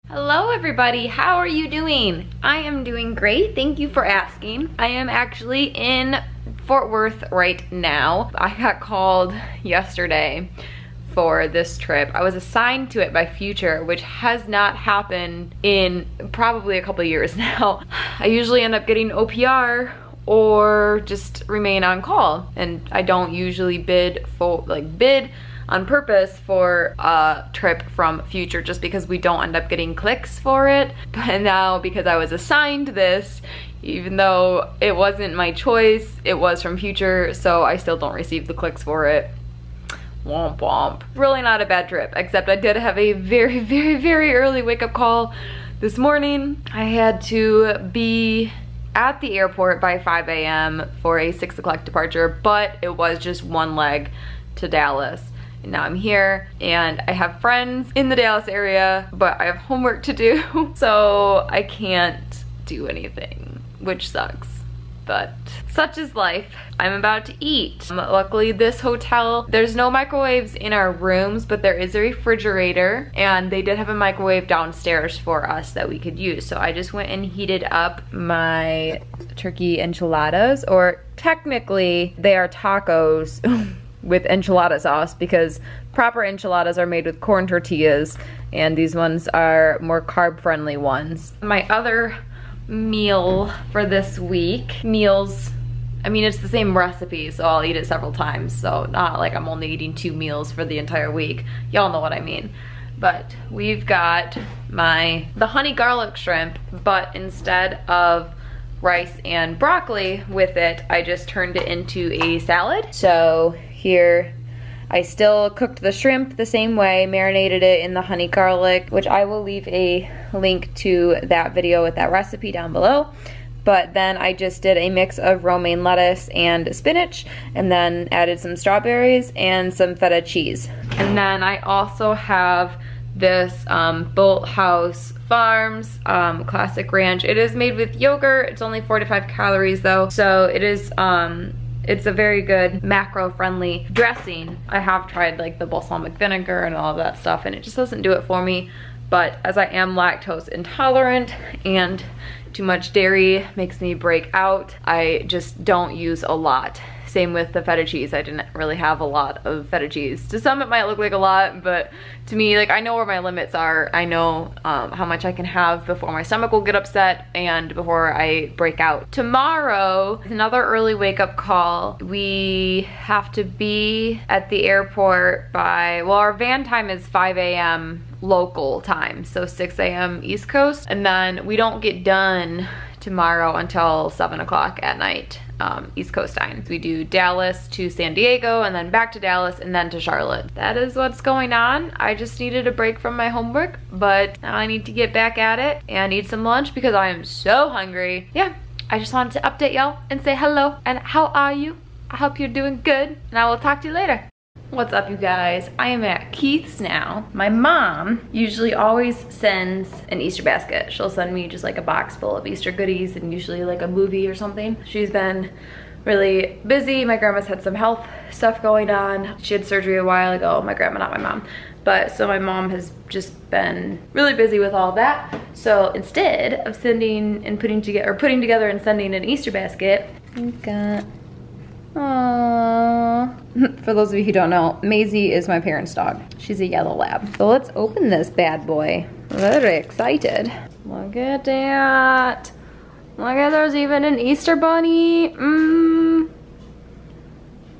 Hello everybody, how are you doing? I am doing great, thank you for asking. I am actually in Fort Worth right now. I got called yesterday for this trip. I was assigned to it by Future, which has not happened in probably a couple of years now. I usually end up getting OPR or just remain on call, and I don't usually bid on purpose for a trip from Future just because we don't end up getting clicks for it. But now, because I was assigned this, even though it wasn't my choice, it was from Future, so I still don't receive the clicks for it. Womp womp. Really not a bad trip, except I did have a very early wake-up call this morning. I had to be at the airport by 5 a.m. for a 6 o'clock departure, but it was just one leg to Dallas. Now I'm here and I have friends in the Dallas area, but I have homework to do, so I can't do anything, which sucks, but such is life. I'm about to eat. Luckily this hotel, there's no microwaves in our rooms, but there is a refrigerator, and they did have a microwave downstairs for us that we could use. So I just went and heated up my turkey enchiladas, or technically they are tacos with enchilada sauce, because proper enchiladas are made with corn tortillas and these ones are more carb friendly ones. My other meal for this week, I mean it's the same recipe, so I'll eat it several times, so not like I'm only eating 2 meals for the entire week. Y'all know what I mean. But we've got the honey garlic shrimp, but instead of rice and broccoli with it, I just turned it into a salad. So here, I still cooked the shrimp the same way, marinated it in the honey garlic, which I will leave a link to that video with that recipe down below. But then I just did a mix of romaine lettuce and spinach, and then added some strawberries and some feta cheese. And then I also have this Bolt House Farms classic ranch. It is made with yogurt. It's only 45 calories though, so it is it's a very good macro-friendly dressing. I have tried like the balsamic vinegar and all of that stuff, and it just doesn't do it for me. But as I am lactose intolerant and too much dairy makes me break out, I just don't use a lot. Same with the feta cheese. I didn't really have a lot of feta cheese. To some it might look like a lot, but to me, like, I know where my limits are. I know how much I can have before my stomach will get upset and before I break out. Tomorrow is another early wake up call. We have to be at the airport by, well, our van time is 5 a.m. local time, so 6 a.m. East Coast, and then we don't get done tomorrow until 7 o'clock at night. East Coast time. We do Dallas to San Diego, and then back to Dallas, and then to Charlotte. That is what's going on. I just needed a break from my homework, but now I need to get back at it and eat some lunch because I am so hungry. Yeah, I just wanted to update y'all and say hello, and how are you? I hope you're doing good, and I will talk to you later. What's up, you guys? I am at Keith's now. My mom usually always sends an Easter basket. She'll send me just like a box full of Easter goodies and usually like a movie or something. She's been really busy. My grandma's had some health stuff going on. She had surgery a while ago. My grandma, not my mom. But so my mom has just been really busy with all that. So instead of sending and putting together and sending an Easter basket, we've got, aww. For those of you who don't know, Maisie is my parents' dog. She's a yellow lab. So let's open this bad boy. Very excited. Look at that. Look at, there's even an Easter bunny.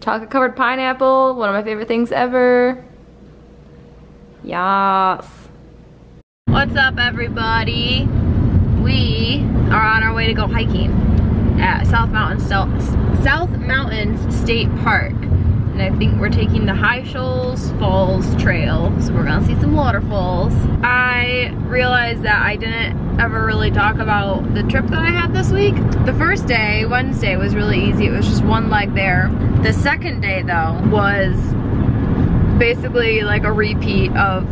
Chocolate covered pineapple, one of my favorite things ever. Yes. What's up, everybody? We are on our way to go hiking at South Mountains State Park. And I think we're taking the High Shoals Falls Trail, so we're gonna see some waterfalls. I realized that I didn't ever really talk about the trip that I had this week. The first day, Wednesday, was really easy. It was just one leg there. The second day though was basically like a repeat of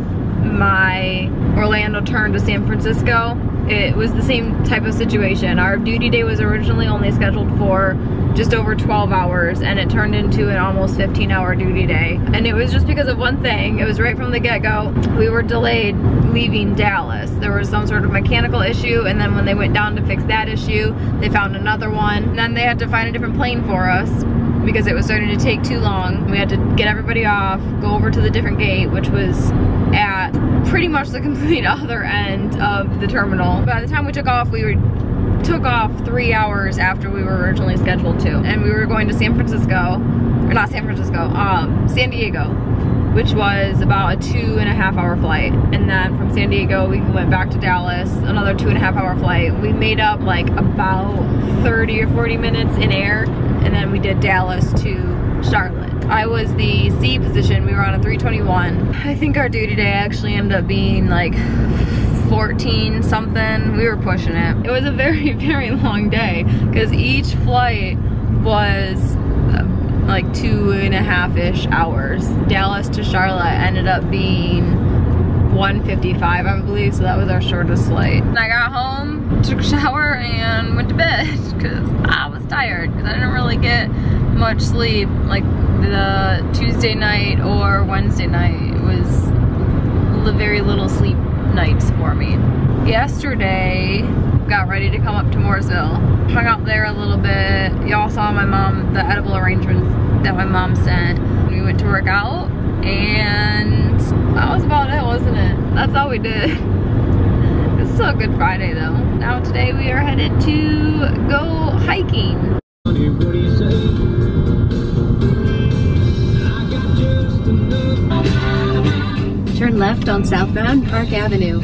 my Orlando turn to San Francisco, it was the same type of situation. Our duty day was originally only scheduled for just over 12 hours and it turned into an almost 15-hour duty day. And it was just because of one thing. It was right from the get-go. We were delayed leaving Dallas. There was some sort of mechanical issue, and then when they went down to fix that issue, they found another one. And then they had to find a different plane for us because it was starting to take too long. We had to get everybody off, go over to the different gate, which was at pretty much the complete other end of the terminal. By the time we took off, took off 3 hours after we were originally scheduled to. And we were going to San Francisco, or not San Francisco, San Diego, which was about a 2.5-hour flight. And then from San Diego, we went back to Dallas, another 2.5-hour flight. We made up like about 30 or 40 minutes in air, and then we did Dallas to Charlotte. I was the C position. We were on a 321. I think our duty day actually ended up being like 14 something. We were pushing it. It was a very, very long day because each flight was like 2.5-ish hours. Dallas to Charlotte ended up being 1:55, I believe, so that was our shortest flight. And I got home, took a shower, and went to bed because I was tired because I didn't really get much sleep. Like the Tuesday night or Wednesday night, it was very little sleep nights for me. Yesterday, got ready to come up to Mooresville. Hung out there a little bit. Y'all saw my mom, the edible arrangements that my mom sent. We went to work out, and that was about it, wasn't it? That's all we did. It's still a good Friday though. Now today we are headed to go hiking. Turn left on southbound Park Avenue.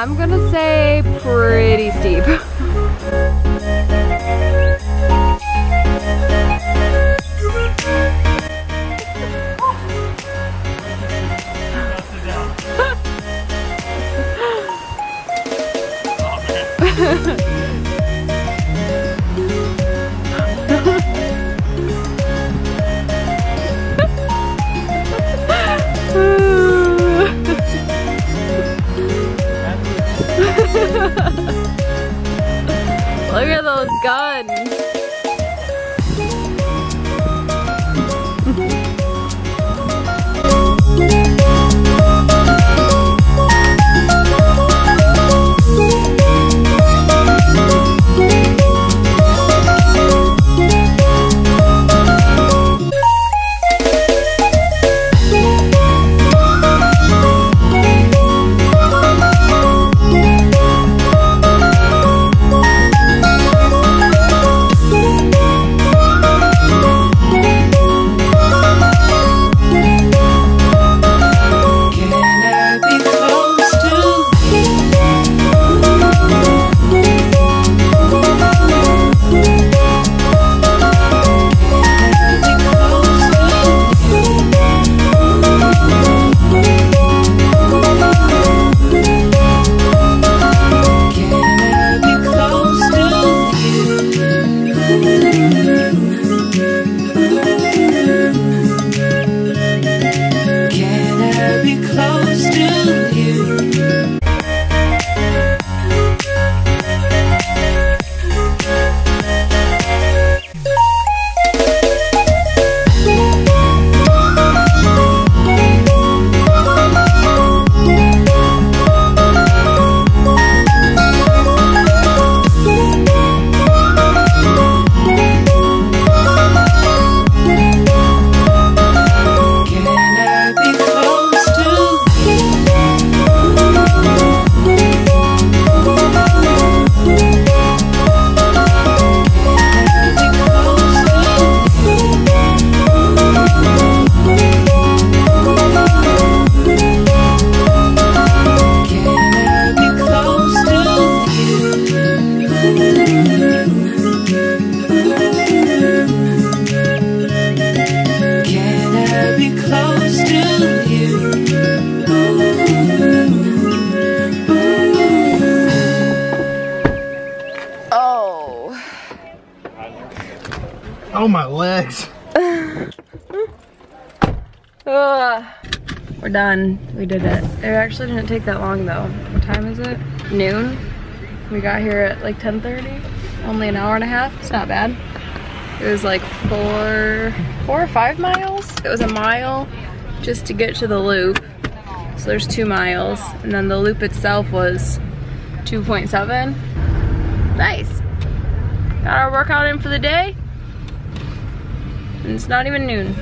I'm gonna say pretty steep. Look at those guns. my legs. We're done. We did it. It actually didn't take that long though. What time is it? Noon. We got here at like 10:30. Only an hour and a half. It's not bad. It was like 4 or 5 miles. It was a mile just to get to the loop. So there's 2 miles. And then the loop itself was 2.7. Nice. Got our workout in for the day. And it's not even noon.